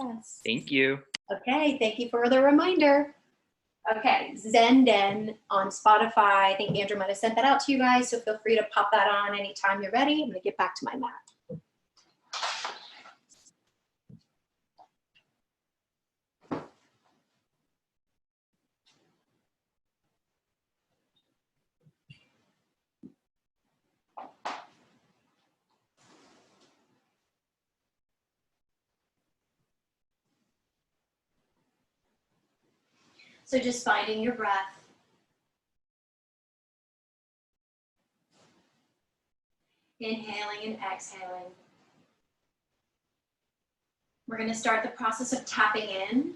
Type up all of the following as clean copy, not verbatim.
Yes. Thank you. Okay, thank you for the reminder. Okay, Zen Den on Spotify. I think Andrew might have sent that out to you guys, so feel free to pop that on anytime you're ready. I'm gonna get back to my mat. So just finding your breath. Inhaling and exhaling. We're going to start the process of tapping in.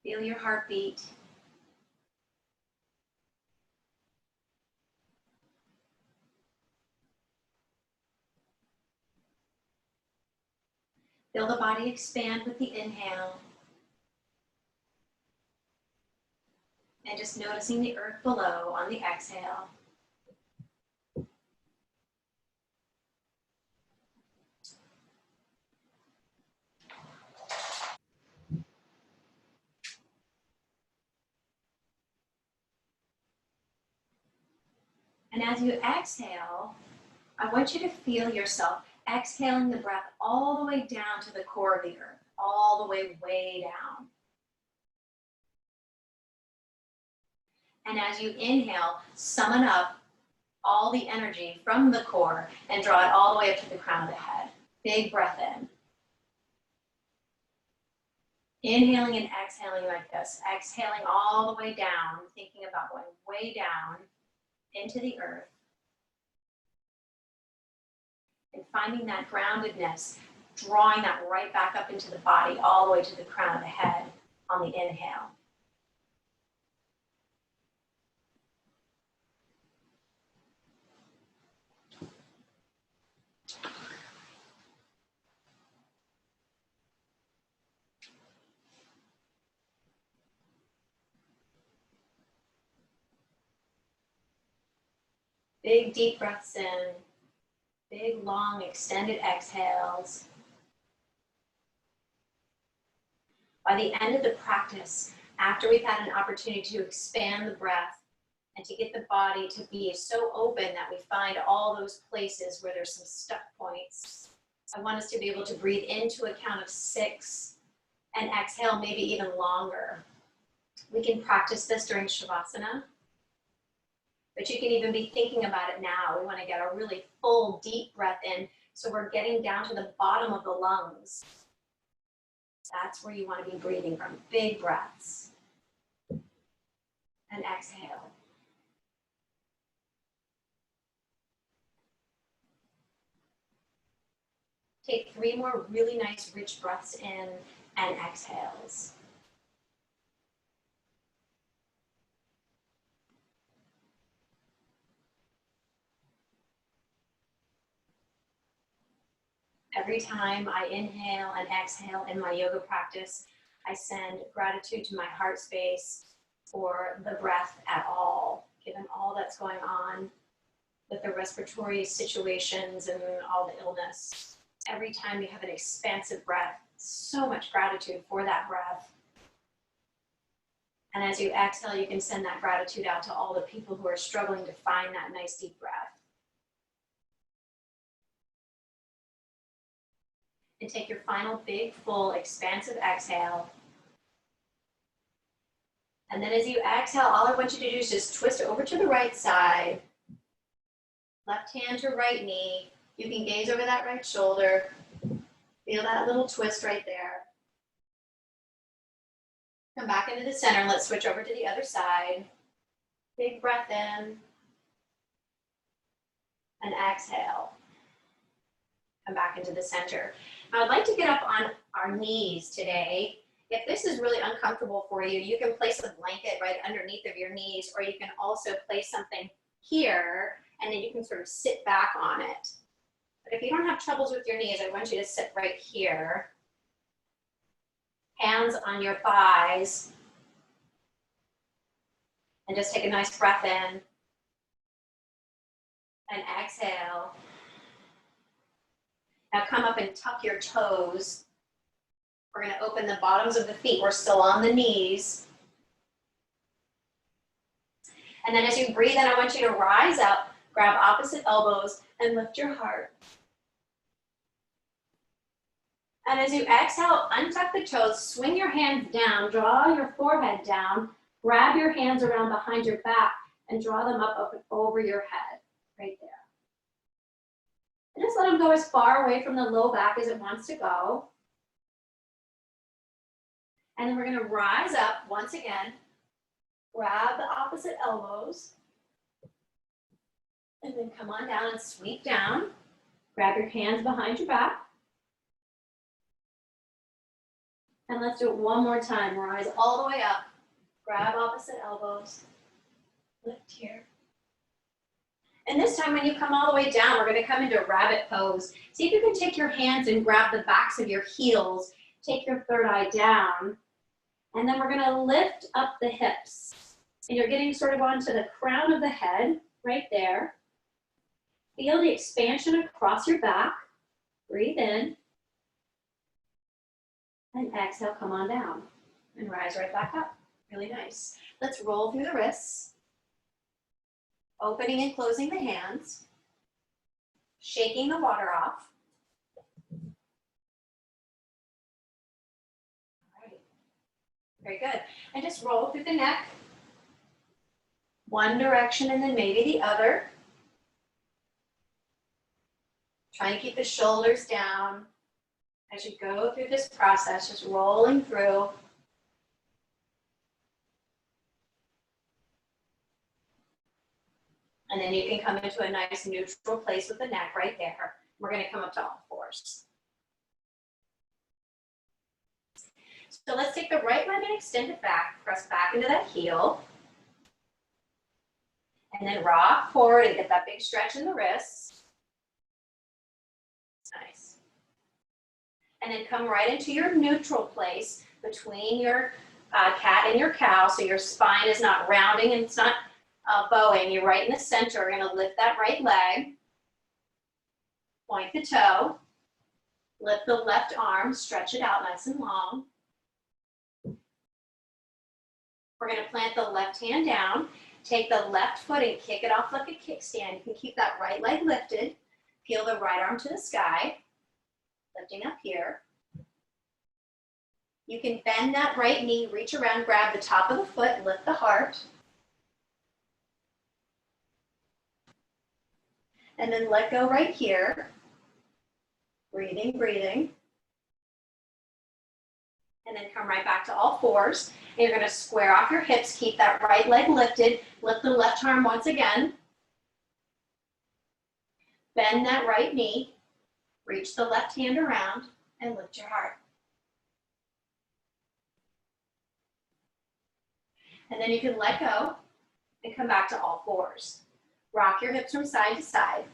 Feel your heartbeat. Feel the body expand with the inhale. And just noticing the earth below on the exhale. And as you exhale, I want you to feel yourself exhaling the breath all the way down to the core of the earth, all the way down. And as you inhale, summon up all the energy from the core and draw it all the way up to the crown of the head. Big breath in. Inhaling and exhaling like this. Exhaling all the way down, thinking about going way down into the earth. And finding that groundedness, drawing that right back up into the body, all the way to the crown of the head on the inhale. Big deep breaths in, big long extended exhales. By the end of the practice, after we've had an opportunity to expand the breath and to get the body to be so open that we find all those places where there's some stuck points, I want us to be able to breathe into a count of 6 and exhale maybe even longer. We can practice this during Shavasana, but you can even be thinking about it now. We want to get a really full, deep breath in, so we're getting down to the bottom of the lungs. That's where you want to be breathing from. Big breaths. And exhale. Take 3 more really nice, rich breaths in and exhales. Every time I inhale and exhale in my yoga practice, I send gratitude to my heart space for the breath at all, given all that's going on with the respiratory situations and all the illness. Every time you have an expansive breath, so much gratitude for that breath. And as you exhale, you can send that gratitude out to all the people who are struggling to find that nice deep breath. And take your final big, full, expansive exhale. And then as you exhale, all I want you to do is just twist over to the right side. Left hand to right knee. You can gaze over that right shoulder. Feel that little twist right there. Come back into the center. Let's switch over to the other side. Big breath in. And exhale. Come back into the center. Now I'd like to get up on our knees today. If this is really uncomfortable for you, you can place a blanket right underneath of your knees, or you can also place something here, and then you can sort of sit back on it. But if you don't have troubles with your knees, I want you to sit right here. Hands on your thighs. And just take a nice breath in And exhale. Now come up and tuck your toes. We're going to open the bottoms of the feet. We're still on the knees. And then as you breathe in, I want you to rise up, grab opposite elbows, and lift your heart. And as you exhale, untuck the toes, swing your hands down, draw your forehead down, grab your hands around behind your back, and draw them up over your head, right there. And just let them go as far away from the low back as it wants to go. And then we're going to rise up once again, grab the opposite elbows, and then come on down and sweep down. Grab your hands behind your back. And let's do it one more time. Rise all the way up. Grab opposite elbows. Lift here. And this time when you come all the way down, we're going to come into rabbit pose. See if you can take your hands and grab the backs of your heels. Take your third eye down. And then we're going to lift up the hips. And you're getting sort of onto the crown of the head, right there. Feel the expansion across your back. Breathe in. And exhale, come on down. And rise right back up. Really nice. Let's roll through the wrists. Opening and closing the hands. Shaking the water off. All right. Very good. And just roll through the neck. One direction and then maybe the other. Try and keep the shoulders down. As you go through this process, just rolling through. And then you can come into a nice neutral place with the neck right there. We're going to come up to all fours. So let's take the right leg and extend it back. Press back into that heel. And then rock forward and get that big stretch in the wrists. Nice. And then come right into your neutral place between your cat and your cow, so your spine is not rounding and it's not bowing. You're right in the center. We're going to lift that right leg, point the toe, lift the left arm, stretch it out nice and long. We're going to plant the left hand down, take the left foot and kick it off like a kickstand. You can keep that right leg lifted, peel the right arm to the sky, lifting up here. You can bend that right knee, reach around, grab the top of the foot, lift the heart. And then let go right here. Breathing, breathing. And then come right back to all fours. And you're going to square off your hips, keep that right leg lifted, lift the left arm once again. Bend that right knee, reach the left hand around, and lift your heart. And then you can let go and come back to all fours. Rock your hips from side to side.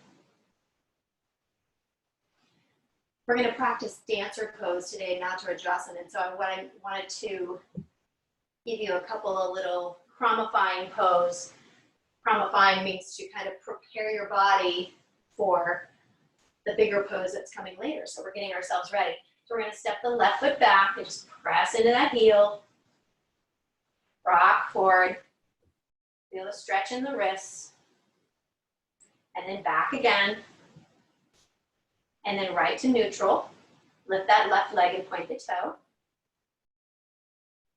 We're going to practice dancer pose today, Natarajasana. And so I wanted to give you a couple of little chromifying pose. Chromifying means to kind of prepare your body for the bigger pose that's coming later. So we're getting ourselves ready. So we're going to step the left foot back and just press into that heel. Rock forward. Feel the stretch in the wrists. And then back again. And then right to neutral. Lift that left leg and point the toe.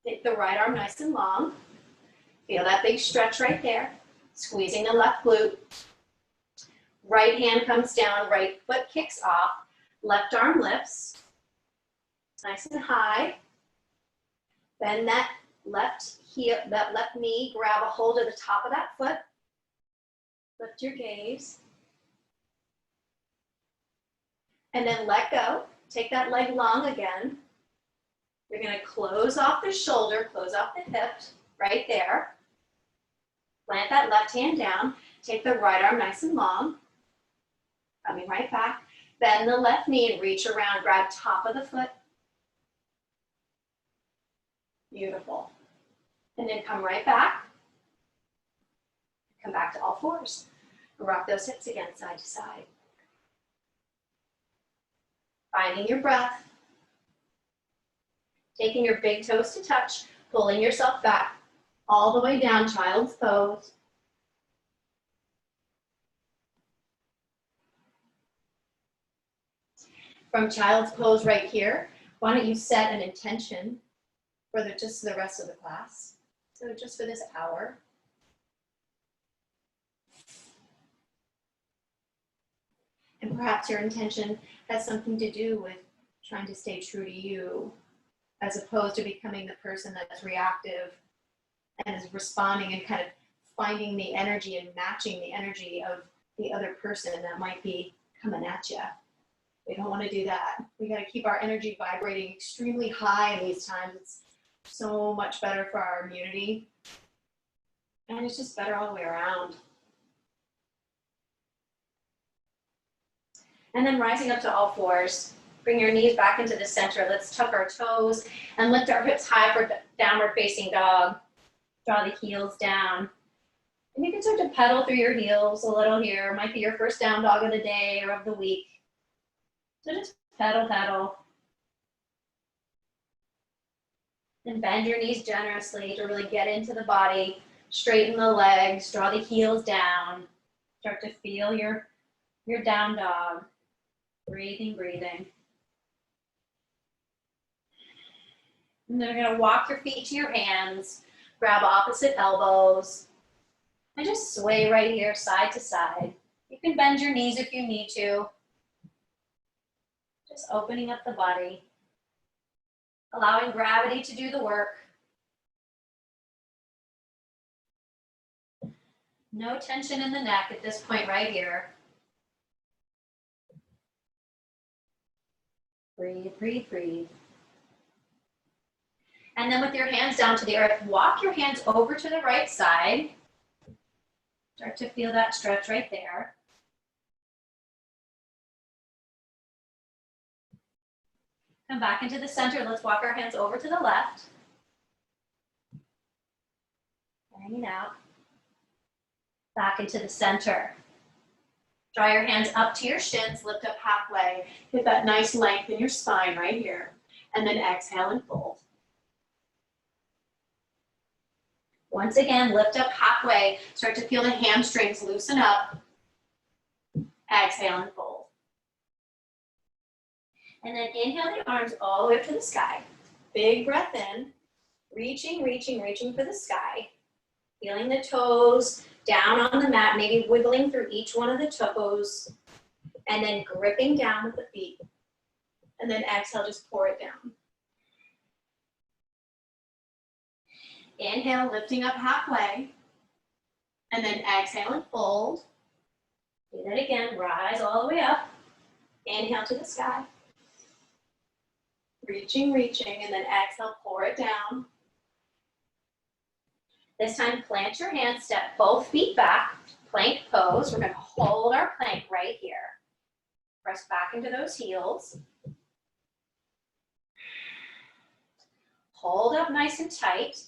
Take the right arm nice and long. Feel that big stretch right there. Squeezing the left glute. Right hand comes down, right foot kicks off. Left arm lifts. Nice and high. Bend that left heel, that left knee, grab a hold of the top of that foot. Lift your gaze. And then let go. Take that leg long again. You're going to close off the shoulder, close off the hip, right there. Plant that left hand down. Take the right arm nice and long. Coming right back. Bend the left knee and reach around. Grab top of the foot. Beautiful. And then come right back. Come back to all fours. Rock those hips again, side to side. Finding your breath. Taking your big toes to touch, pulling yourself back all the way down, child's pose. From child's pose right here, why don't you set an intention for just the rest of the class? So just for this hour. And perhaps your intention has something to do with trying to stay true to you, as opposed to becoming the person that's reactive and is responding and kind of finding the energy and matching the energy of the other person that might be coming at you. We don't want to do that. We got to keep our energy vibrating extremely high in these times. It's so much better for our immunity. And it's just better all the way around. And then rising up to all fours. Bring your knees back into the center. Let's tuck our toes and lift our hips high for downward facing dog. Draw the heels down. And you can start to pedal through your heels a little here. It might be your first down dog of the day or of the week. So just pedal, pedal. And bend your knees generously to really get into the body. Straighten the legs, draw the heels down. Start to feel your down dog. Breathing, breathing. And then you're gonna walk your feet to your hands, grab opposite elbows, and just sway right here, side to side. You can bend your knees if you need to. Just opening up the body, allowing gravity to do the work. No tension in the neck at this point right here. Breathe, breathe, breathe. And then with your hands down to the earth, walk your hands over to the right side. Start to feel that stretch right there. Come back into the center. Let's walk our hands over to the left. Hang it out. Back into the center. Draw your hands up to your shins, lift up halfway. Get that nice length in your spine right here. And then exhale and fold. Once again, lift up halfway. Start to feel the hamstrings loosen up. Exhale and fold. And then inhale the arms all the way up to the sky. Big breath in. Reaching, reaching, reaching for the sky. Feeling the toes down on the mat, maybe wiggling through each one of the toes. And then gripping down with the feet. And then exhale, just pour it down. Inhale, lifting up halfway. And then exhale and fold. Do that again, rise all the way up. Inhale to the sky. Reaching, reaching, and then exhale, pour it down. This time, plant your hands, step both feet back, plank pose. We're gonna hold our plank right here. Press back into those heels. Hold up nice and tight.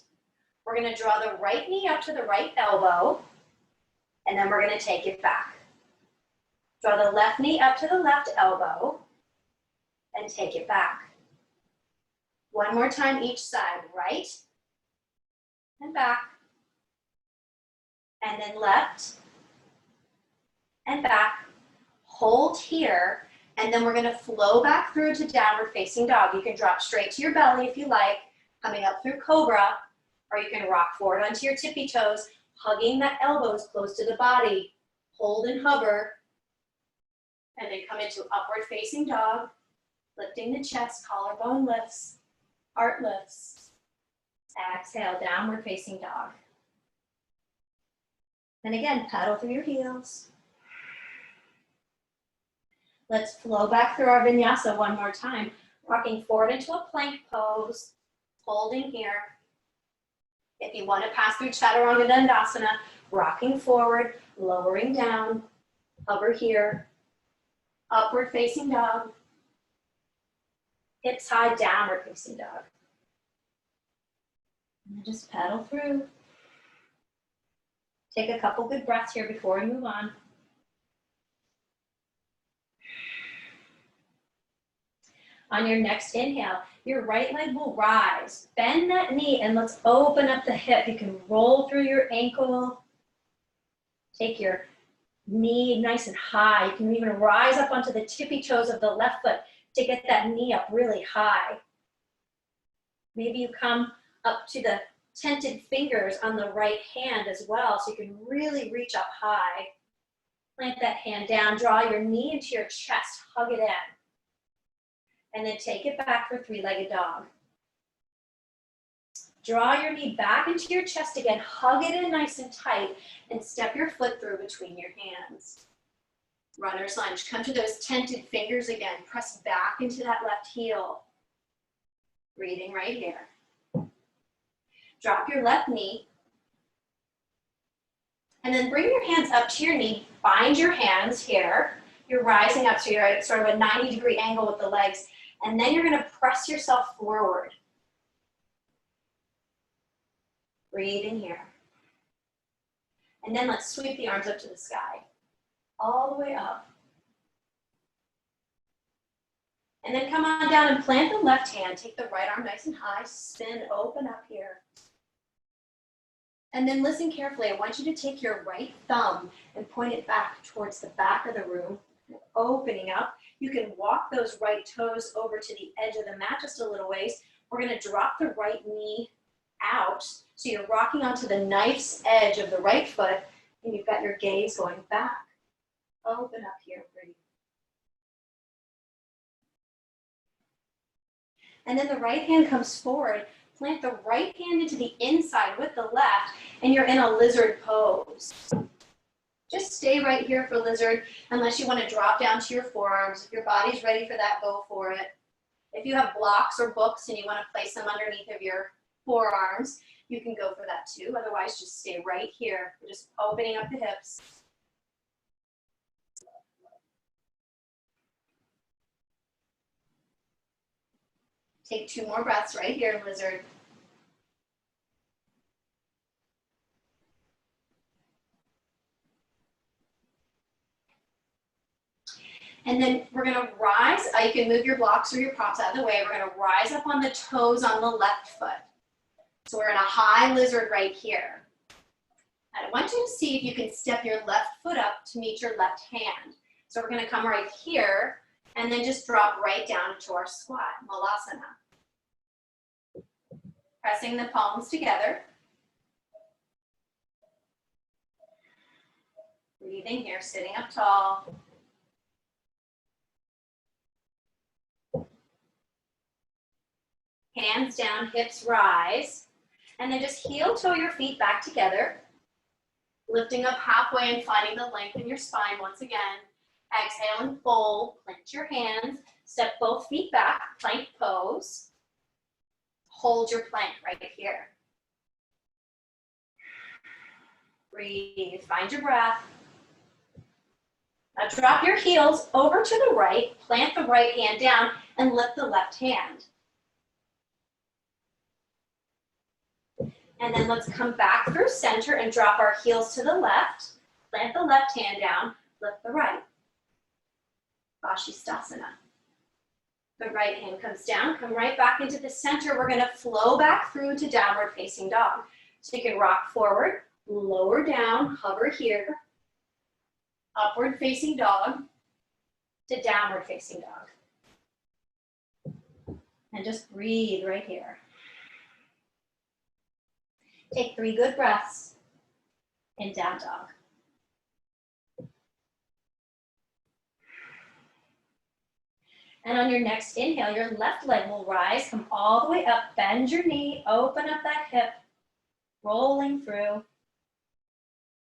We're gonna draw the right knee up to the right elbow, and then we're gonna take it back. Draw the left knee up to the left elbow, and take it back. One more time each side, right and back, and then left and back. Hold here, and then we're gonna flow back through to downward facing dog. You can drop straight to your belly if you like, coming up through cobra, or you can rock forward onto your tippy toes, hugging the elbows close to the body. Hold and hover, and then come into upward facing dog, lifting the chest, collarbone lifts, heart lifts. Exhale, downward facing dog. And again, pedal through your heels. Let's flow back through our vinyasa one more time. Rocking forward into a plank pose, holding here. If you want to pass through Chaturanga Dandasana, rocking forward, lowering down, hover here, upward facing dog, hips high, downward facing dog. And then just pedal through. Take a couple good breaths here before we move on. On your next inhale, your right leg will rise. Bend that knee and let's open up the hip. You can roll through your ankle. Take your knee nice and high. You can even rise up onto the tippy toes of the left foot to get that knee up really high. Maybe you come up to the tented fingers on the right hand as well, so you can really reach up high. Plant that hand down, draw your knee into your chest, hug it in. And then take it back for three-legged dog. Draw your knee back into your chest again, hug it in nice and tight, and step your foot through between your hands. Runner's lunge, come to those tented fingers again, press back into that left heel. Breathing right here. Drop your left knee, and then bring your hands up to your knee, bind your hands here. You're rising up, so you're at sort of a 90-degree angle with the legs, and then you're gonna press yourself forward. Breathe in here. And then let's sweep the arms up to the sky, all the way up. And then come on down and plant the left hand. Take the right arm nice and high, spin, open up here. And then listen carefully. I want you to take your right thumb and point it back towards the back of the room, opening up. You can walk those right toes over to the edge of the mat just a little ways. We're gonna drop the right knee out. So you're rocking onto the knife's edge of the right foot, and you've got your gaze going back. Open up here, breathe. And then the right hand comes forward. Plant the right hand into the inside with the left, and you're in a lizard pose. Just stay right here for lizard, unless you want to drop down to your forearms. If your body's ready for that, go for it. If you have blocks or books and you want to place them underneath of your forearms, you can go for that too. Otherwise, just stay right here. We're just opening up the hips. Take 2 more breaths right here, lizard. And then we're gonna rise. You can move your blocks or your props out of the way. We're gonna rise up on the toes on the left foot. So we're in a high lizard right here. And I want you to see if you can step your left foot up to meet your left hand. So we're gonna come right here and then just drop right down into our squat, Malasana. Pressing the palms together. Breathing here, sitting up tall. Hands down, hips rise. And then just heel toe your feet back together. Lifting up halfway and finding the length in your spine once again. Exhale and fold, plant your hands. Step both feet back, plank pose. Hold your plank right here. Breathe, find your breath. Now drop your heels over to the right, plant the right hand down, and lift the left hand. And then let's come back through center and drop our heels to the left, plant the left hand down, lift the right. Vashisthasana. The right hand comes down, come right back into the center. We're gonna flow back through to downward facing dog. So you can rock forward, lower down, hover here, upward facing dog to downward facing dog. And just breathe right here. Take 3 good breaths in down dog. And on your next inhale, your left leg will rise, come all the way up, bend your knee, open up that hip, rolling through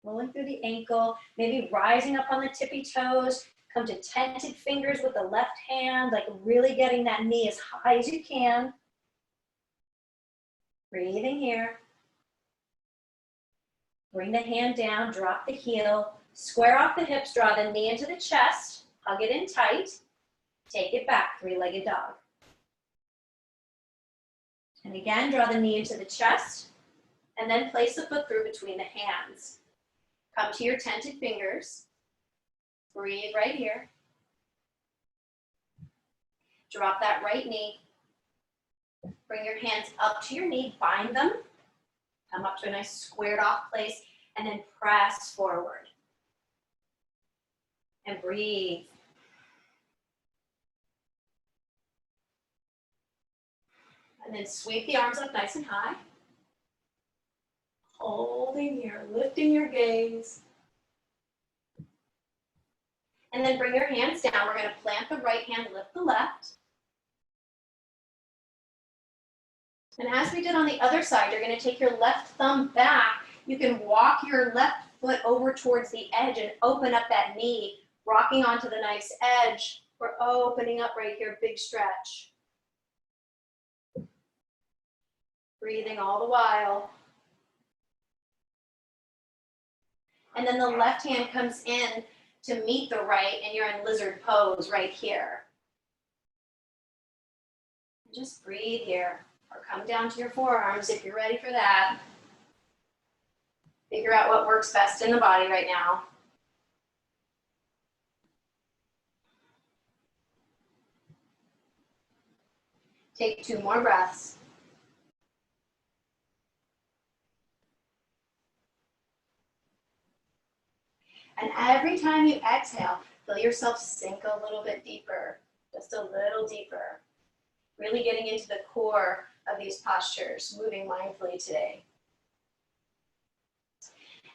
the ankle, maybe rising up on the tippy toes, come to tented fingers with the left hand, like really getting that knee as high as you can. Breathing here. Bring the hand down, drop the heel, square off the hips, draw the knee into the chest, hug it in tight, take it back, 3-legged dog. And again, draw the knee into the chest, and then place the foot through between the hands. Come to your tented fingers, breathe right here. Drop that right knee. Bring your hands up to your knee, bind them. Come up to a nice squared off place and then press forward. And breathe. And then sweep the arms up nice and high. Holding here, lifting your gaze. And then bring your hands down. We're going to plant the right hand, lift the left. And as we did on the other side, you're going to take your left thumb back. You can walk your left foot over towards the edge and open up that knee, rocking onto the nice edge. We're opening up right here, big stretch. Breathing all the while. And then the left hand comes in to meet the right, and you're in lizard pose right here. Just breathe here, or come down to your forearms if you're ready for that. Figure out what works best in the body right now. Take 2 more breaths. And every time you exhale, feel yourself sink a little bit deeper, just a little deeper. Really getting into the core of these postures, moving mindfully today.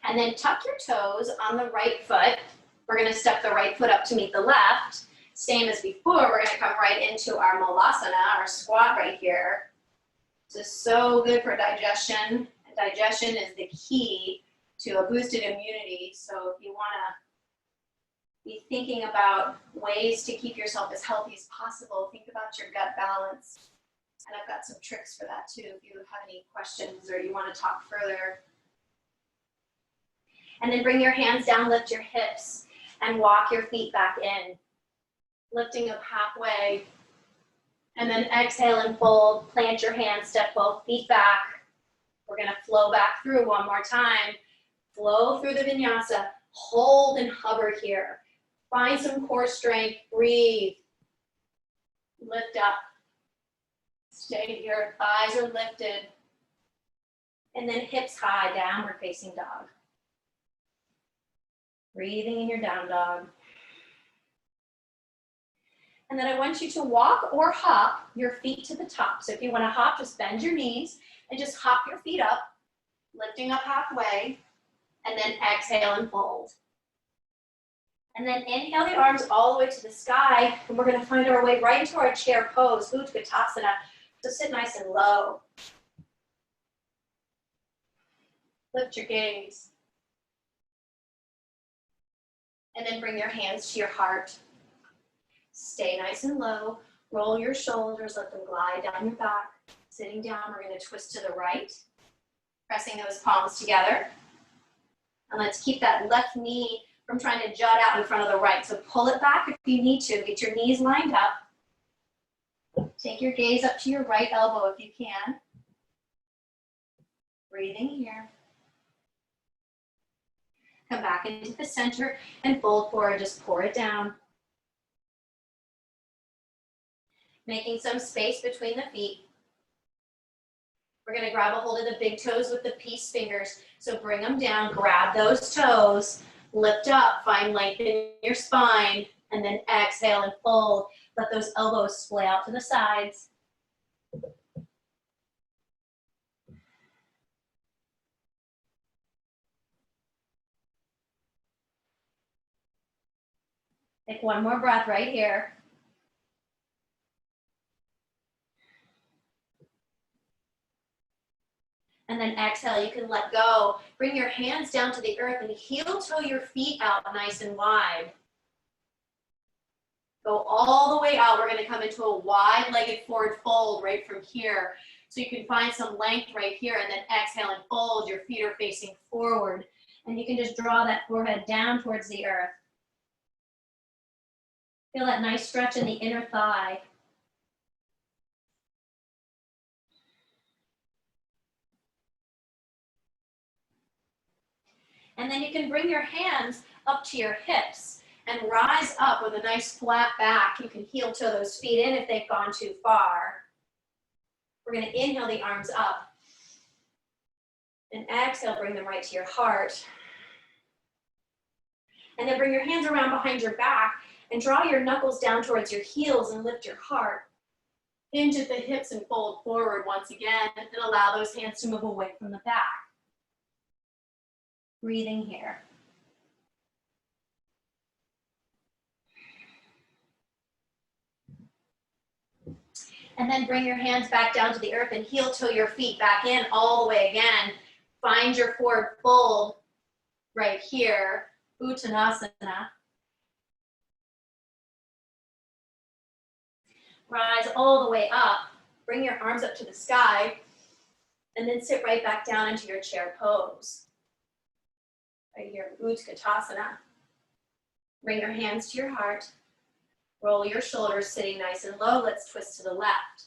And then tuck your toes on the right foot. We're going to step the right foot up to meet the left. Same as before, we're going to come right into our malasana, our squat right here. This is so good for digestion. And digestion is the key to a boosted immunity. So if you want to be thinking about ways to keep yourself as healthy as possible, think about your gut balance. And I've got some tricks for that too, if you have any questions or you want to talk further. And then bring your hands down, lift your hips, and walk your feet back in. Lifting up halfway. And then exhale and fold, plant your hands, step both feet back. We're going to flow back through one more time. Flow through the vinyasa, hold and hover here. Find some core strength, breathe. Lift up. Stay here, thighs are lifted. And then hips high, downward facing dog. Breathing in your down dog. And then I want you to walk or hop your feet to the top. So if you want to hop, just bend your knees and just hop your feet up, lifting up halfway. And then exhale and fold. And then inhale the arms all the way to the sky. And we're going to find our way right into our chair pose, Utkatasana. So sit nice and low. Lift your gaze. And then bring your hands to your heart. Stay nice and low. Roll your shoulders, let them glide down your back. Sitting down, we're going to twist to the right. Pressing those palms together. And let's keep that left knee from trying to jut out in front of the right. So pull it back if you need to. Get your knees lined up. Take your gaze up to your right elbow if you can. Breathing here. Come back into the center and fold forward. Just pour it down. Making some space between the feet. We're going to grab a hold of the big toes with the peace fingers. So bring them down, grab those toes, lift up, find length in your spine, and then exhale and fold. Let those elbows splay out to the sides. Take one more breath right here. And then exhale, you can let go. Bring your hands down to the earth and heel toe your feet out nice and wide. Go all the way out. We're going to come into a wide-legged forward fold right from here. So you can find some length right here and then exhale and fold. Your feet are facing forward. And you can just draw that forehead down towards the earth. Feel that nice stretch in the inner thigh. And then you can bring your hands up to your hips. and rise up with a nice flat back. You can heel toe those feet in if they've gone too far. We're going to inhale the arms up. And exhale, bring them right to your heart. And then bring your hands around behind your back and draw your knuckles down towards your heels and lift your heart. Hinge at the hips and fold forward once again, and allow those hands to move away from the back. Breathing here. And then bring your hands back down to the earth and heel toe your feet back in all the way again. Find your forward fold right here, Uttanasana. Rise all the way up. Bring your arms up to the sky and then sit right back down into your chair pose. Right here, Utkatasana. Bring your hands to your heart. Roll your shoulders, sitting nice and low. Let's twist to the left.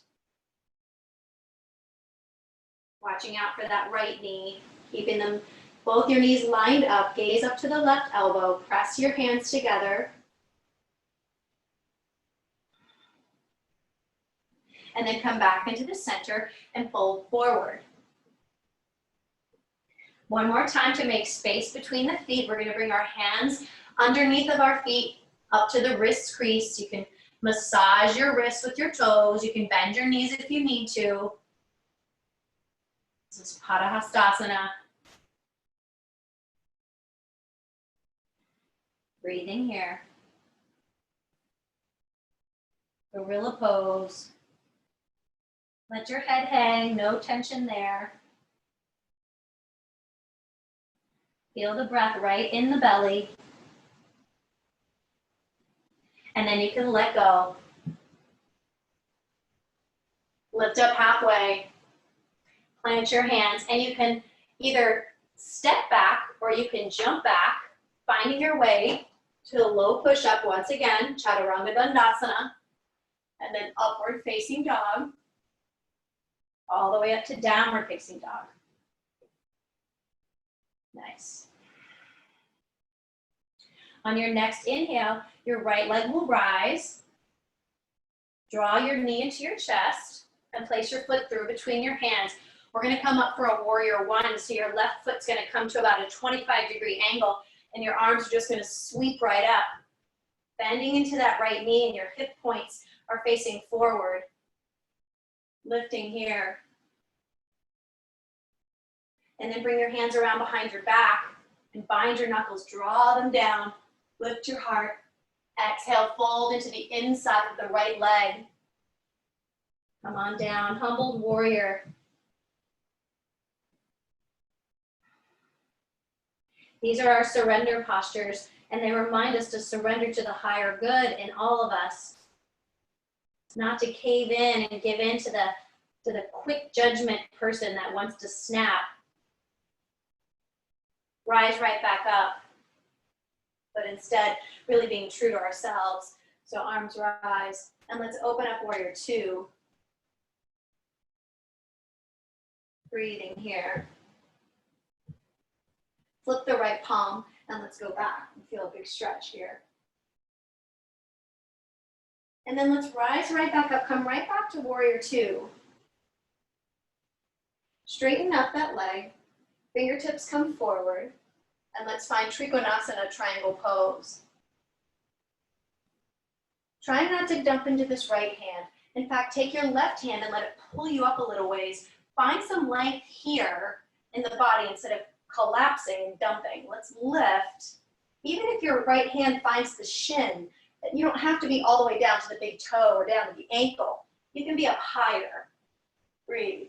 Watching out for that right knee, keeping them, both your knees lined up, gaze up to the left elbow, press your hands together. And then come back into the center and fold forward. One more time to make space between the feet. We're going to bring our hands underneath of our feet up to the wrist crease. You can massage your wrists with your toes. You can bend your knees if you need to. This is Padahastasana. Breathing here. Gorilla pose. Let your head hang, no tension there. Feel the breath right in the belly. And then you can let go. Lift up halfway. Plant your hands, and you can either step back or you can jump back, finding your way to a low push-up once again, Chaturanga Dandasana, and then upward facing dog, all the way up to downward facing dog. Nice. On your next inhale, your right leg will rise. Draw your knee into your chest and place your foot through between your hands. We're going to come up for a warrior one, so your left foot's going to come to about a 25-degree angle, and your arms are just going to sweep right up. Bending into that right knee, and your hip points are facing forward. Lifting here. And then bring your hands around behind your back and bind your knuckles. Draw them down. Lift your heart. Exhale, fold into the inside of the right leg. Come on down, humbled warrior. These are our surrender postures, and they remind us to surrender to the higher good in all of us. Not to cave in and give in to the quick judgment person that wants to snap. Rise right back up, but instead really being true to ourselves. So arms rise, and let's open up warrior two. Breathing here. Flip the right palm, and let's go back and feel a big stretch here. And then let's rise right back up, come right back to warrior two. Straighten up that leg, fingertips come forward, and let's find Trikonasana, triangle pose. Try not to dump into this right hand. In fact, take your left hand and let it pull you up a little ways. Find some length here in the body instead of collapsing and dumping. Let's lift. Even if your right hand finds the shin, you don't have to be all the way down to the big toe or down to the ankle. You can be up higher. Breathe.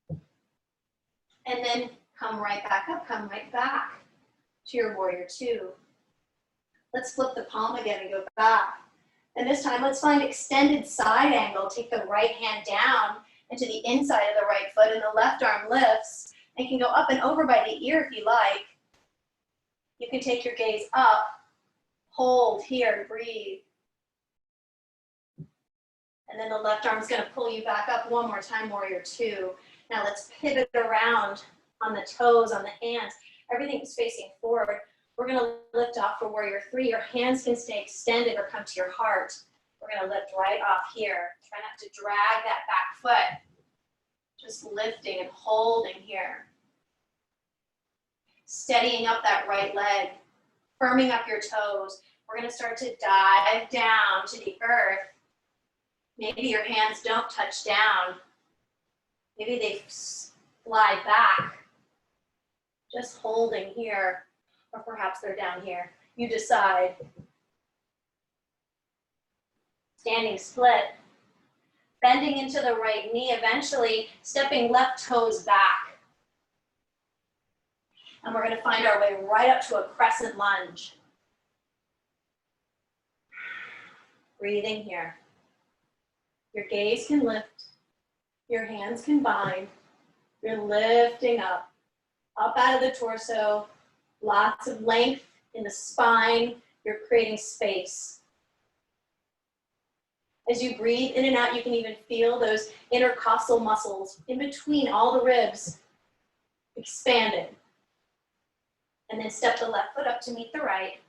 And then come right back up, come right back to your warrior two. Let's flip the palm again and go back. And this time, let's find extended side angle. Take the right hand down into the inside of the right foot, and the left arm lifts and can go up and over by the ear if you like. You can take your gaze up, hold here, breathe. And then the left arm is going to pull you back up one more time, warrior two. Now let's pivot around on the toes, on the hands. Everything is facing forward. We're gonna lift off for warrior three. Your hands can stay extended or come to your heart. We're gonna lift right off here. Try not to drag that back foot. Just lifting and holding here. Steadying up that right leg. Firming up your toes. We're gonna start to dive down to the earth. Maybe your hands don't touch down. Maybe they slide back. Just holding here. Or perhaps they're down here. You decide. Standing split. Bending into the right knee, eventually stepping left toes back. And we're gonna find our way right up to a crescent lunge. Breathing here. Your gaze can lift. Your hands can bind. You're lifting up out of the torso. Lots of length in the spine. You're creating space. As you breathe in and out, you can even feel those intercostal muscles in between all the ribs expanding. And then step the left foot up to meet the right.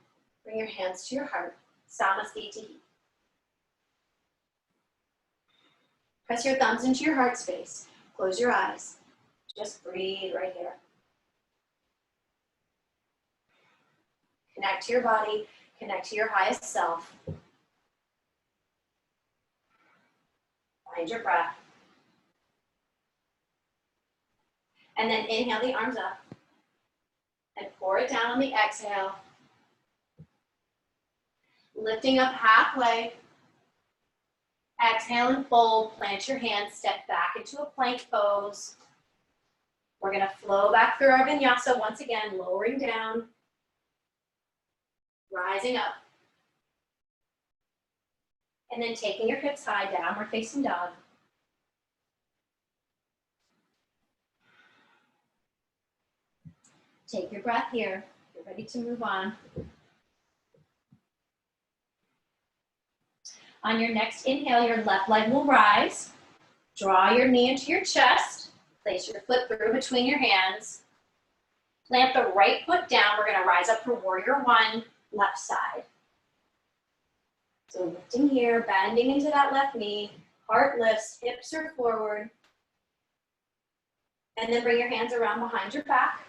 Bring your hands to your heart. Samasthiti. Press your thumbs into your heart space. Close your eyes. Just breathe right here. Connect to your body. Connect to your highest self. Find your breath. And then inhale the arms up. And pour it down on the exhale. Lifting up halfway. Exhale and fold. Plant your hands. Step back into a plank pose. We're going to flow back through our vinyasa once again, lowering down. Rising up. And then taking your hips high, downward facing dog. Take your breath here. You're ready to move on. On your next inhale, your left leg will rise. Draw your knee into your chest. Place your foot through between your hands. Plant the right foot down. We're going to rise up for warrior one, left side. So lifting here, bending into that left knee. Heart lifts, hips are forward. And then bring your hands around behind your back.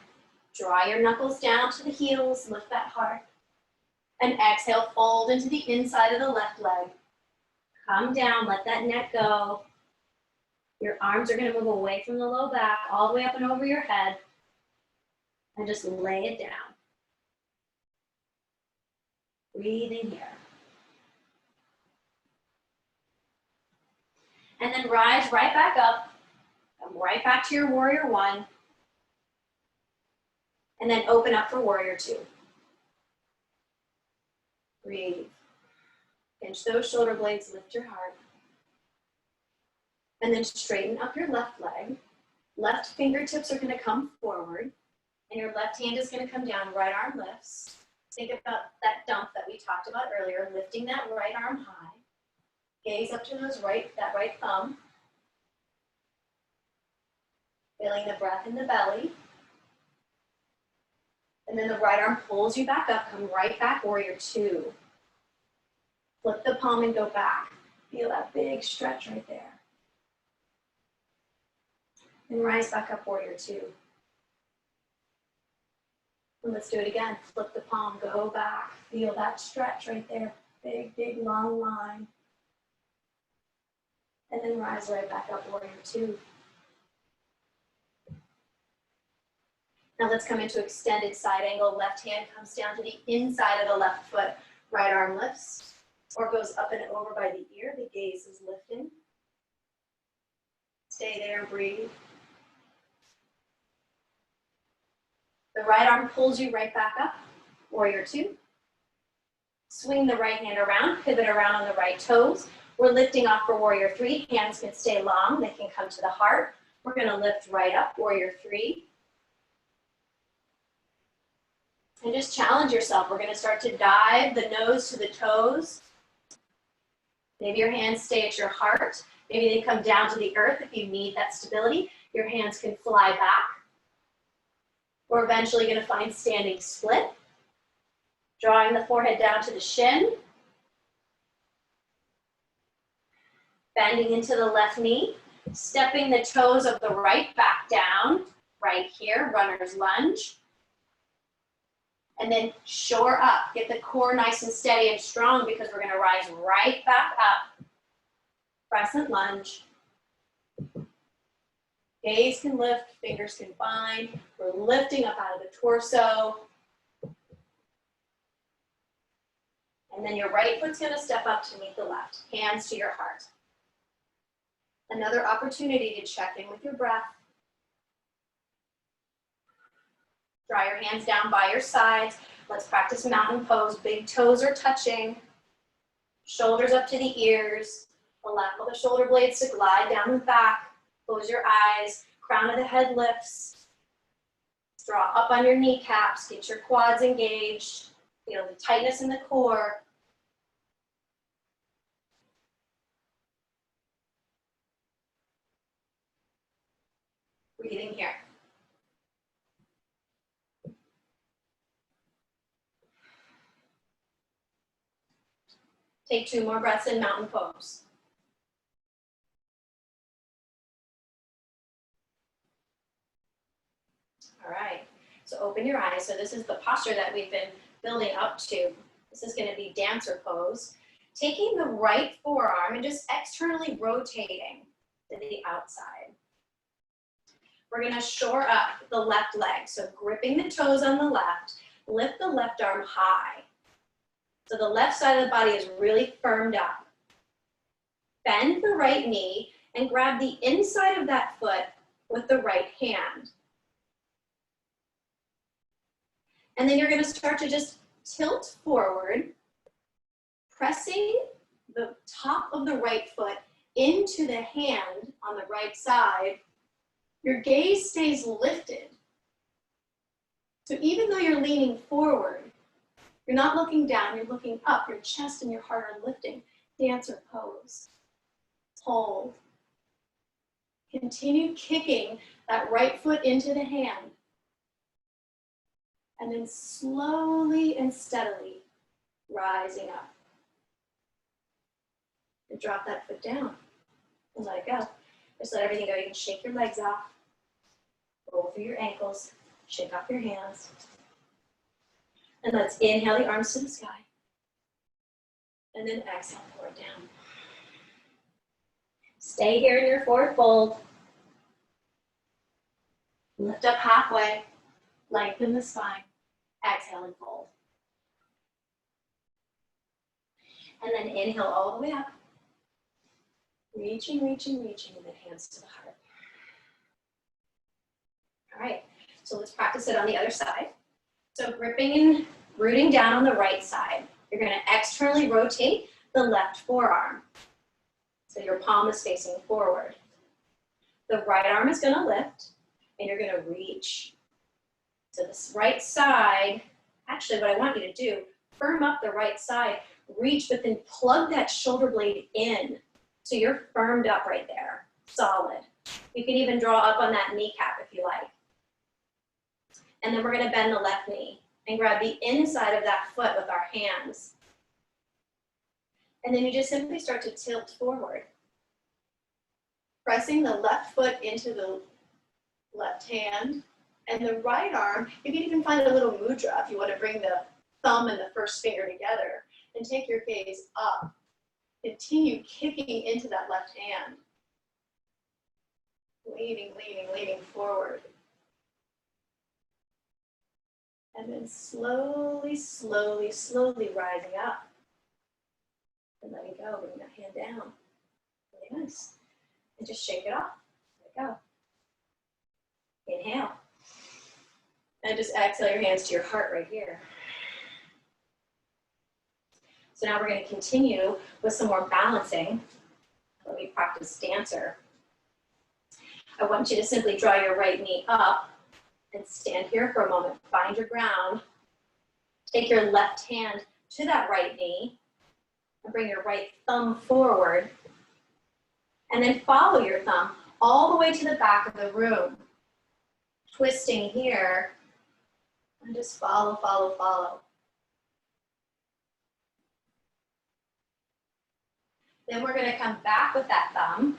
Draw your knuckles down to the heels, lift that heart. And exhale, fold into the inside of the left leg. Come down, let that neck go. Your arms are gonna move away from the low back, all the way up and over your head. And just lay it down. Breathing here. And then rise right back up. Come right back to your warrior one. And then open up for warrior two. Breathe. Pinch those shoulder blades, lift your heart. And then straighten up your left leg. Left fingertips are gonna come forward. And your left hand is gonna come down, right arm lifts. Think about that dump that we talked about earlier, lifting that right arm high. Gaze up to that right thumb. Feeling the breath in the belly. And then the right arm pulls you back up, come right back, warrior two. Flip the palm and go back. Feel that big stretch right there. And rise back up, warrior two. And let's do it again. Flip the palm, go back. Feel that stretch right there. Big, big, long line. And then rise right back up, warrior two. Now let's come into extended side angle. Left hand comes down to the inside of the left foot. Right arm lifts or goes up and over by the ear. The gaze is lifting. Stay there and breathe. The right arm pulls you right back up, warrior two. Swing the right hand around, pivot around on the right toes. We're lifting off for warrior three. Hands can stay long, they can come to the heart. We're gonna lift right up, warrior three. And just challenge yourself. We're gonna start to dive the nose to the toes. Maybe your hands stay at your heart. Maybe they come down to the earth if you need that stability. Your hands can fly back. We're eventually gonna find standing split. Drawing the forehead down to the shin. Bending into the left knee. Stepping the toes of the right back down. Right here, runner's lunge. And then shore up. Get the core nice and steady and strong because we're going to rise right back up. Crescent lunge. Gaze can lift, fingers can bind. We're lifting up out of the torso. And then your right foot's going to step up to meet the left. Hands to your heart. Another opportunity to check in with your breath. Draw your hands down by your sides. Let's practice mountain pose. Big toes are touching. Shoulders up to the ears. Allow the shoulder blades to glide down the back. Close your eyes. Crown of the head lifts. Draw up on your kneecaps. Get your quads engaged. Feel the tightness in the core. Breathing here. Take 2 more breaths in mountain pose. All right, so open your eyes. So this is the posture that we've been building up to. This is going to be dancer pose. Taking the right forearm and just externally rotating to the outside. We're going to shore up the left leg. So gripping the toes on the left, lift the left arm high. So the left side of the body is really firmed up. Bend the right knee and grab the inside of that foot with the right hand. And then you're going to start to just tilt forward, pressing the top of the right foot into the hand on the right side. Your gaze stays lifted. So even though you're leaning forward, you're not looking down, you're looking up. Your chest and your heart are lifting. Dancer pose. Hold. Continue kicking that right foot into the hand. And then slowly and steadily rising up. And drop that foot down and let it go. Just let everything go. You can shake your legs off. Roll through your ankles. Shake off your hands. And let's inhale the arms to the sky. And then exhale, forward down. Stay here in your forward fold. Lift up halfway. Lengthen the spine. Exhale and fold. And then inhale all the way up. Reaching, reaching, reaching, and then hands to the heart. All right, so let's practice it on the other side. So gripping and rooting down on the right side. You're going to externally rotate the left forearm. So your palm is facing forward. The right arm is going to lift, and you're going to reach. So this right side, actually what I want you to do, firm up the right side, reach, but then plug that shoulder blade in. So you're firmed up right there, solid. You can even draw up on that kneecap if you like. And then we're going to bend the left knee and grab the inside of that foot with our hands. And then you just simply start to tilt forward. Pressing the left foot into the left hand and the right arm. You can even find a little mudra if you want to bring the thumb and the first finger together and take your gaze up. Continue kicking into that left hand. Leaning, leaning, leaning forward. And then slowly, slowly, slowly rising up. And letting go, bring that hand down. Really nice. And just shake it off. Let it go. Inhale. And just exhale your hands to your heart right here. So now we're going to continue with some more balancing. Let me practice dancer. I want you to simply draw your right knee up and stand here for a moment. Find your ground. Take your left hand to that right knee and bring your right thumb forward. And then follow your thumb all the way to the back of the room. Twisting here. And just follow, follow, follow. Then we're gonna come back with that thumb,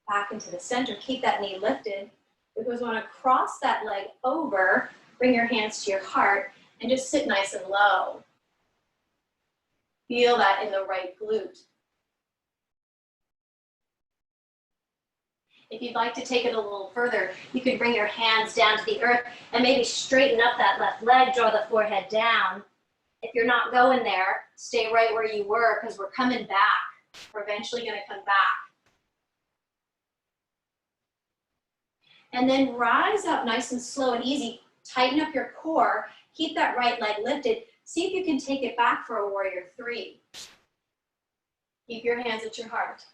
back into the center. Keep that knee lifted, because we wanna cross that leg over, bring your hands to your heart, and just sit nice and low. Feel that in the right glute. If you'd like to take it a little further, you can bring your hands down to the earth and maybe straighten up that left leg, draw the forehead down. If you're not going there, stay right where you were, because we're coming back. We're eventually gonna come back. And then rise up nice and slow and easy. Tighten up your core. Keep that right leg lifted. See if you can take it back for a warrior three. Keep your hands at your heart.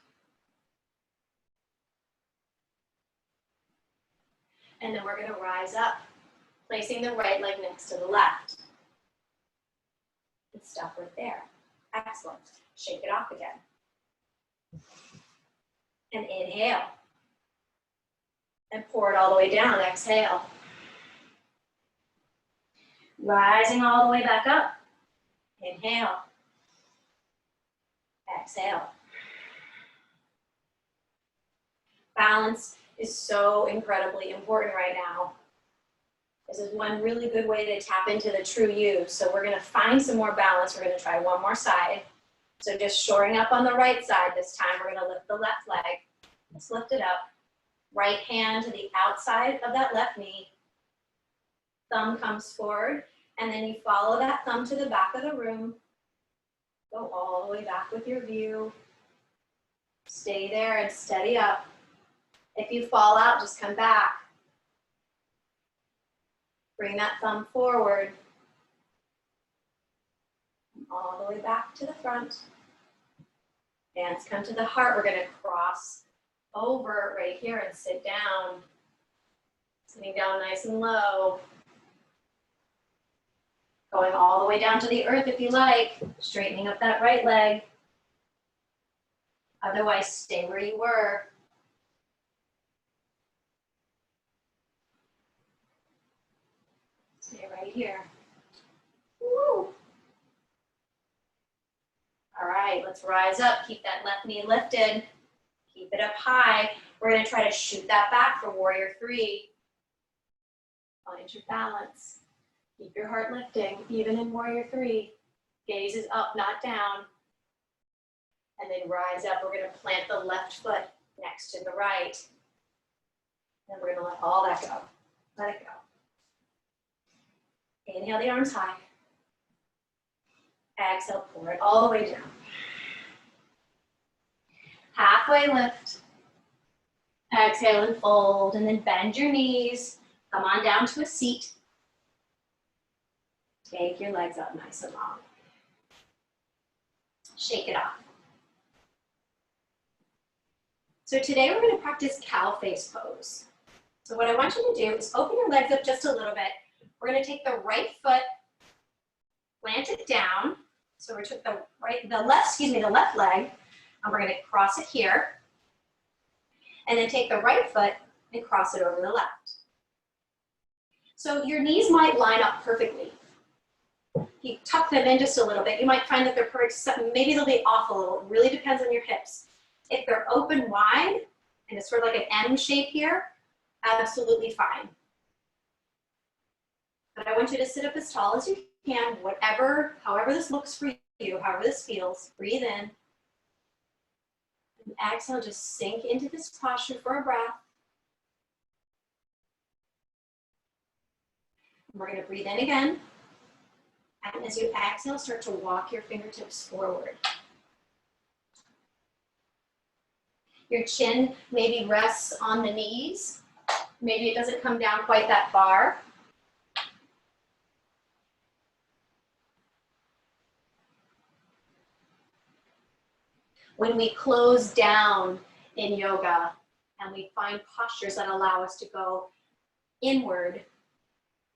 And then we're gonna rise up, placing the right leg next to the left. And stop right there. Excellent. Shake it off again. And inhale. And pour it all the way down, exhale. Rising all the way back up. Inhale. Exhale. Balance is so incredibly important right now. This is one really good way to tap into the true you. So we're gonna find some more balance. We're gonna try one more side. So just shoring up on the right side this time. We're gonna lift the left leg. Let's lift it up. Right hand to the outside of that left knee. Thumb comes forward, and then you follow that thumb to the back of the room. Go all the way back with your view. Stay there and steady up. If you fall out, just come back. Bring that thumb forward. All the way back to the front. Hands come to the heart. We're gonna cross over right here and sit down. Sitting down nice and low. Going all the way down to the earth if you like. Straightening up that right leg. Otherwise, stay where you were. Stay right here. Woo. All right, let's rise up. Keep that left knee lifted. Keep it up high. We're gonna try to shoot that back for warrior three. Find your balance. Keep your heart lifting, even in warrior three. Gaze is up, not down. And then rise up. We're gonna plant the left foot next to the right. And we're gonna let all that go. Let it go. Inhale the arms high. Exhale, pour it all the way down. Halfway lift. Exhale and fold, and then bend your knees. Come on down to a seat. Take your legs up nice and long. Shake it off. So today we're going to practice cow face pose. So what I want you to do is open your legs up just a little bit. We're going to take the right foot, plant it down. So we took the left leg, and we're going to cross it here. And then take the right foot and cross it over the left. So your knees might line up perfectly. You tuck them in just a little bit. You might find that they're perfect. Maybe they'll be off a little. It really depends on your hips. If they're open wide, and it's sort of like an M shape here, absolutely fine. But I want you to sit up as tall as you can, however this looks for you, however this feels. Breathe in. And exhale, just sink into this posture for a breath. And we're going to breathe in again. And as you exhale, start to walk your fingertips forward. Your chin maybe rests on the knees. Maybe it doesn't come down quite that far. When we close down in yoga and we find postures that allow us to go inward,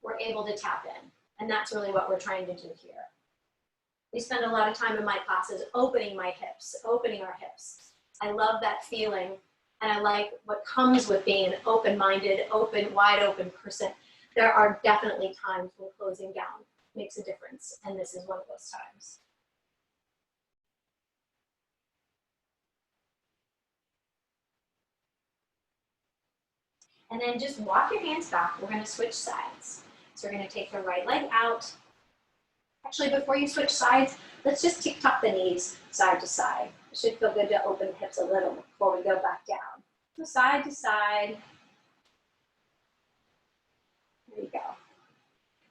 we're able to tap in. And that's really what we're trying to do here. We spend a lot of time in my classes opening my hips, opening our hips. I love that feeling, and I like what comes with being an open-minded, wide open person. There are definitely times when closing down makes a difference, and this is one of those times. And then just walk your hands back. We're going to switch sides. So we're going to take the right leg out. Actually, before you switch sides, let's just tick-tock the knees side to side. It should feel good to open the hips a little before we go back down. So side to side. There you go.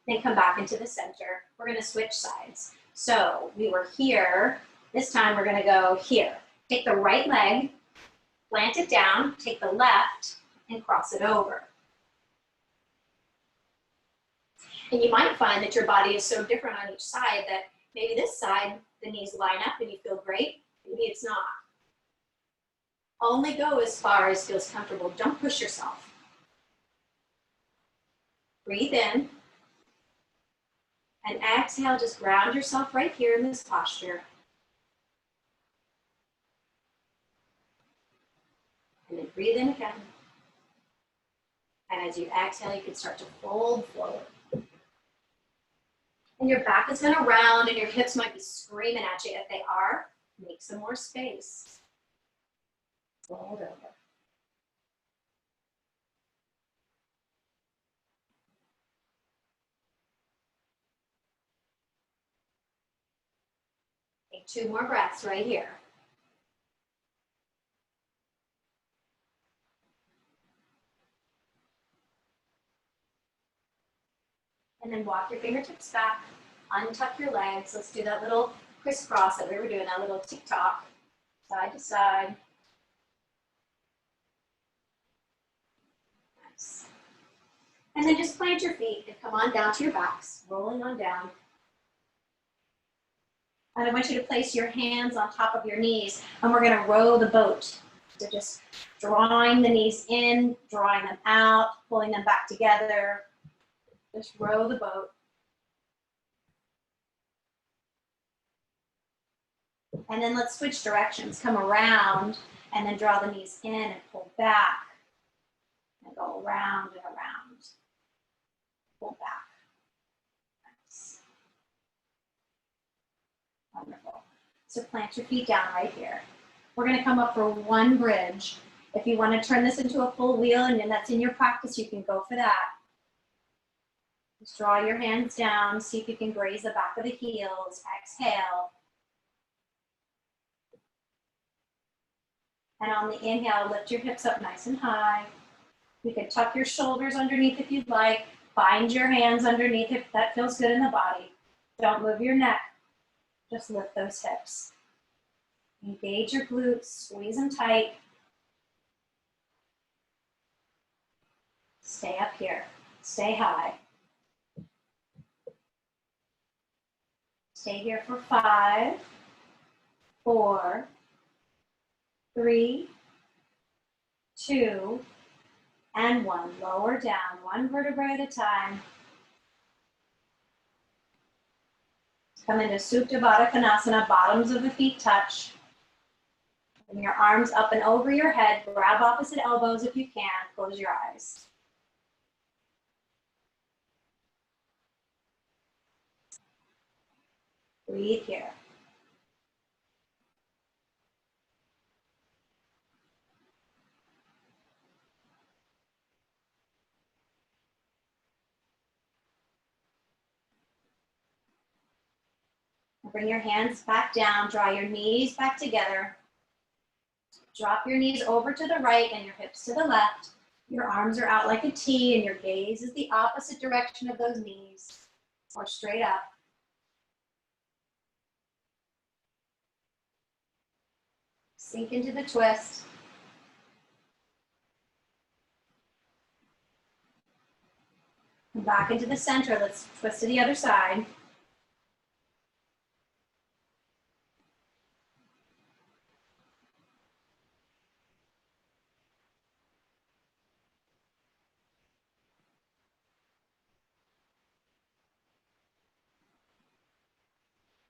Then come back into the center. We're going to switch sides. So we were here. This time we're going to go here. Take the right leg, plant it down, take the left, and cross it over. And you might find that your body is so different on each side that maybe this side, the knees line up and you feel great. Maybe it's not. Only go as far as feels comfortable. Don't push yourself. Breathe in. And exhale, just ground yourself right here in this posture. And then breathe in again. And as you exhale, you can start to fold forward. And your back is going to round and your hips might be screaming at you. If they are, make some more space. Fold over. Take 2 more breaths right here. And then walk your fingertips back, untuck your legs. Let's do that little crisscross that we were doing, that little tick-tock, side to side. Nice. And then just plant your feet and come on down to your backs, rolling on down. And I want you to place your hands on top of your knees, and we're gonna row the boat. So just drawing the knees in, drawing them out, pulling them back together. Just row the boat. And then let's switch directions. Come around and then draw the knees in and pull back. And go around and around. Pull back. Nice. Wonderful. So plant your feet down right here. We're going to come up for one bridge. If you want to turn this into a full wheel and that's in your practice, you can go for that. Just draw your hands down, see if you can graze the back of the heels. Exhale. And on the inhale, lift your hips up nice and high. You can tuck your shoulders underneath if you'd like. Bind your hands underneath if that feels good in the body. Don't move your neck. Just lift those hips. Engage your glutes, squeeze them tight. Stay up here, stay high. Stay here for 5, 4, 3, 2, and 1. Lower down, 1 vertebra at a time. Come into Supta Baddha Konasana, bottoms of the feet touch. Bring your arms up and over your head. Grab opposite elbows if you can. Close your eyes. Breathe here. Bring your hands back down. Draw your knees back together. Drop your knees over to the right and your hips to the left. Your arms are out like a T and your gaze is the opposite direction of those knees, or straight up. Sink into the twist. Come back into the center. Let's twist to the other side.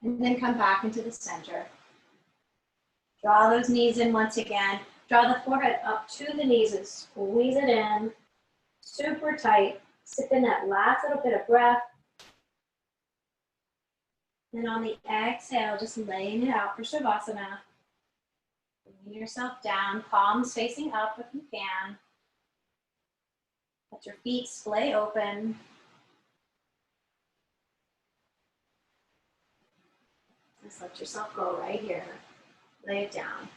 And then come back into the center. Draw those knees in once again. Draw the forehead up to the knees and squeeze it in. Super tight. Sip in that last little bit of breath. And on the exhale, just laying it out for Shavasana. Bring yourself down, palms facing up if you can. Let your feet splay open. Just let yourself go right here. Lay it down.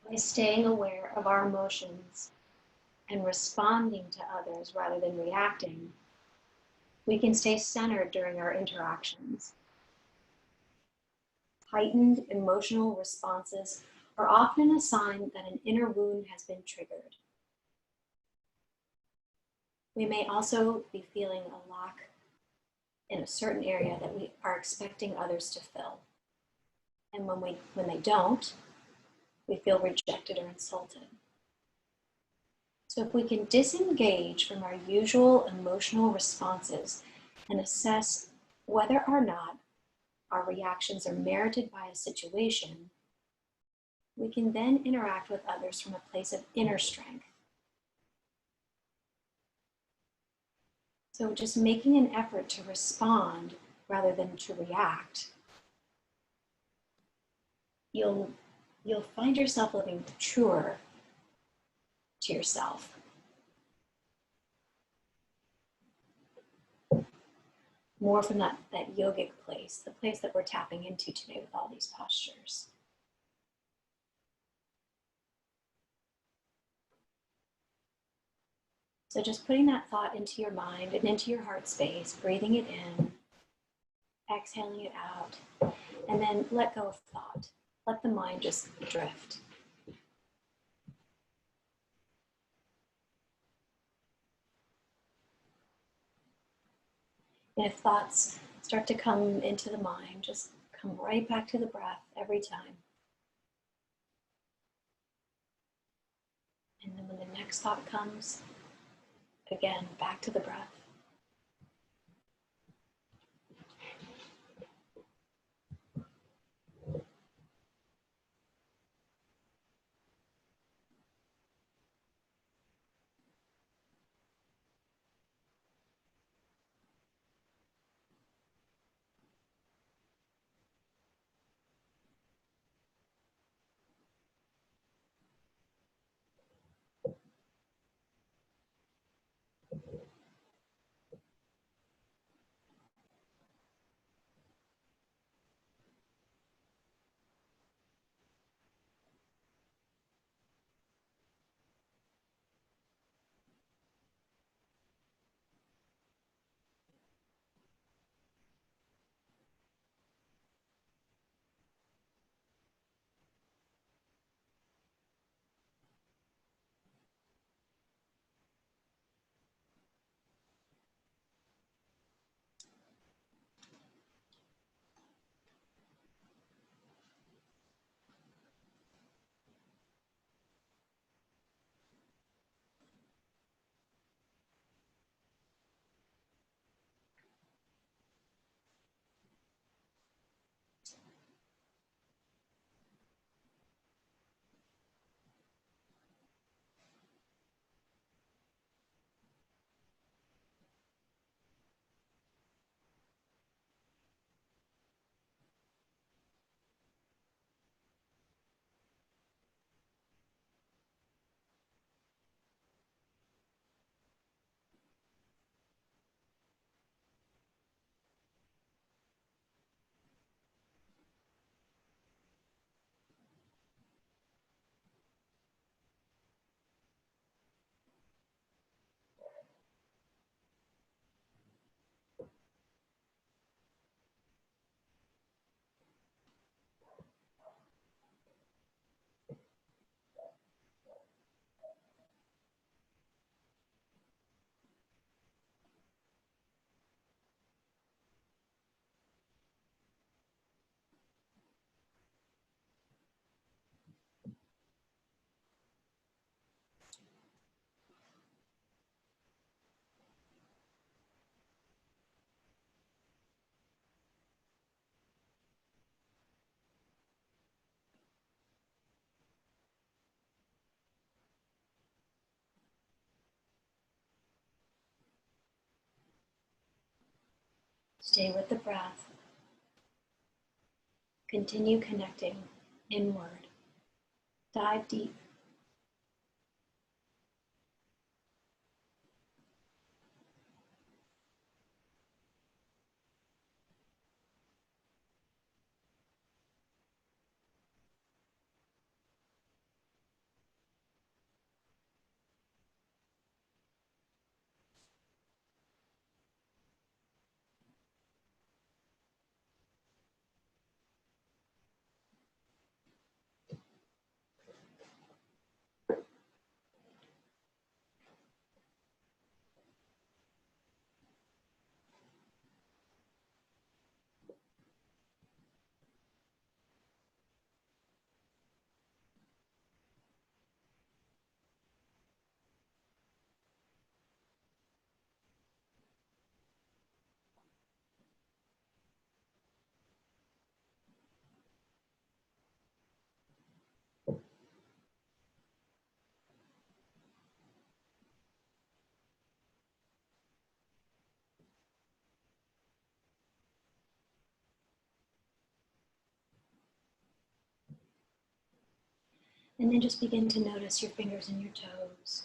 By staying aware of our emotions and responding to others rather than reacting, we can stay centered during our interactions. Heightened emotional responses are often a sign that an inner wound has been triggered. We may also be feeling a lack in a certain area that we are expecting others to fill. And when they don't, we feel rejected or insulted. So if we can disengage from our usual emotional responses and assess whether or not our reactions are merited by a situation, we can then interact with others from a place of inner strength. So just making an effort to respond rather than to react, you'll find yourself living truer to yourself. More from that yogic place, the place that we're tapping into today with all these postures. So just putting that thought into your mind and into your heart space, breathing it in, exhaling it out, and then let go of thought. Let the mind just drift. And if thoughts start to come into the mind, just come right back to the breath every time. And then when the next thought comes, again, back to the breath. Stay with the breath. Continue connecting inward. Dive deep. And then just begin to notice your fingers and your toes.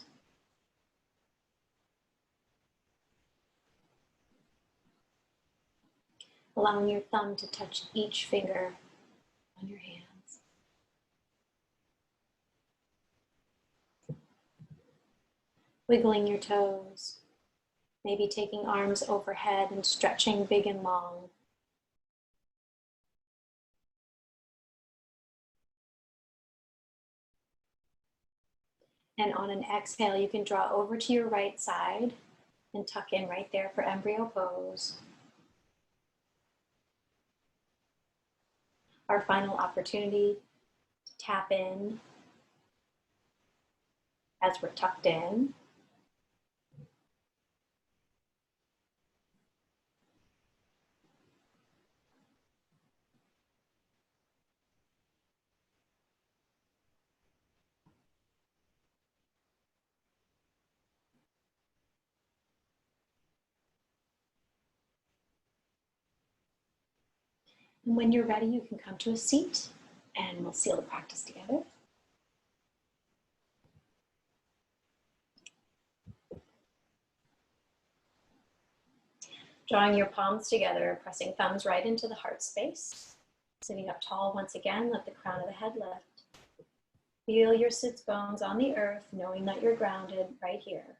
Allowing your thumb to touch each finger on your hands. Wiggling your toes. Maybe taking arms overhead and stretching big and long. And on an exhale, you can draw over to your right side and tuck in right there for embryo pose. Our final opportunity to tap in as we're tucked in. And when you're ready, you can come to a seat and we'll seal the practice together. Drawing your palms together, pressing thumbs right into the heart space. Sitting up tall once again, let the crown of the head lift. Feel your sits bones on the earth, knowing that you're grounded right here.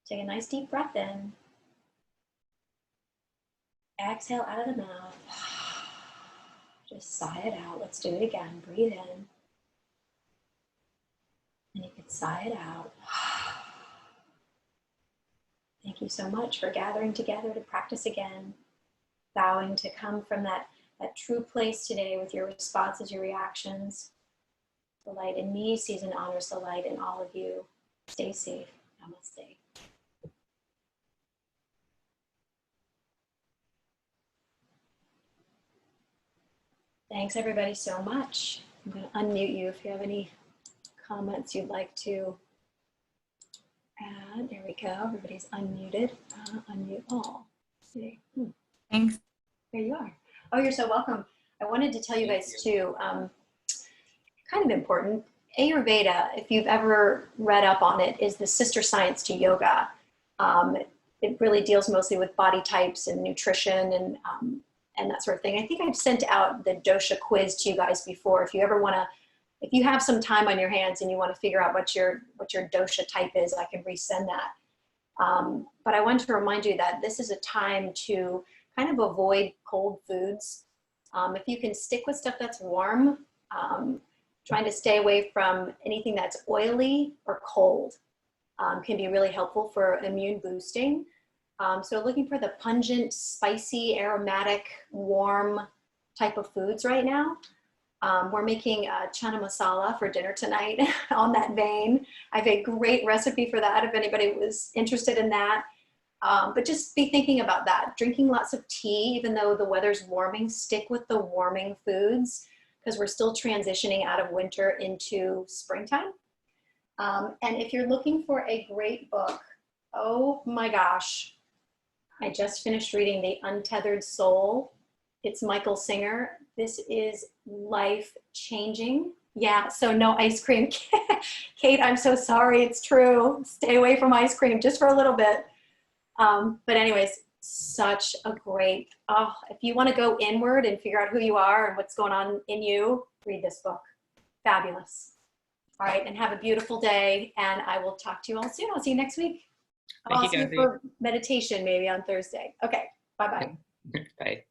Take a nice deep breath in. Exhale out of the mouth. Just sigh it out. Let's do it again. Breathe in. And you can sigh it out. Thank you so much for gathering together to practice again. Vowing to come from that true place today with your responses, your reactions. The light in me sees and honors the light in all of you. Stay safe. Namaste. Thanks everybody so much. I'm going to unmute you if you have any comments you'd like to add. There we go. Everybody's unmuted. Unmute all. See. Thanks. There you are. Oh, you're so welcome. I wanted to tell you guys too, kind of important, Ayurveda, if you've ever read up on it, is the sister science to yoga. It really deals mostly with body types and nutrition and that sort of thing. I think I've sent out the dosha quiz to you guys before. If you ever want to, if you have some time on your hands and you want to figure out what your dosha type is, I can resend that. But I wanted to remind you that this is a time to kind of avoid cold foods. If you can stick with stuff that's warm, trying to stay away from anything that's oily or cold can be really helpful for immune boosting. So looking for the pungent, spicy, aromatic, warm type of foods right now. We're making chana masala for dinner tonight on that vein. I have a great recipe for that if anybody was interested in that. But just be thinking about that. Drinking lots of tea, even though the weather's warming, stick with the warming foods because we're still transitioning out of winter into springtime. And if you're looking for a great book, oh my gosh, I just finished reading The Untethered Soul. It's Michael Singer. This is life-changing. Yeah, so no ice cream. Kate, I'm so sorry. It's true. Stay away from ice cream just for a little bit. But anyways, such a great, if you want to go inward and figure out who you are and what's going on in you, read this book. Fabulous. All right, and have a beautiful day, and I will talk to you all soon. I'll see you next week. I'll ask you for meditation maybe on Thursday. Okay, bye-bye. Bye.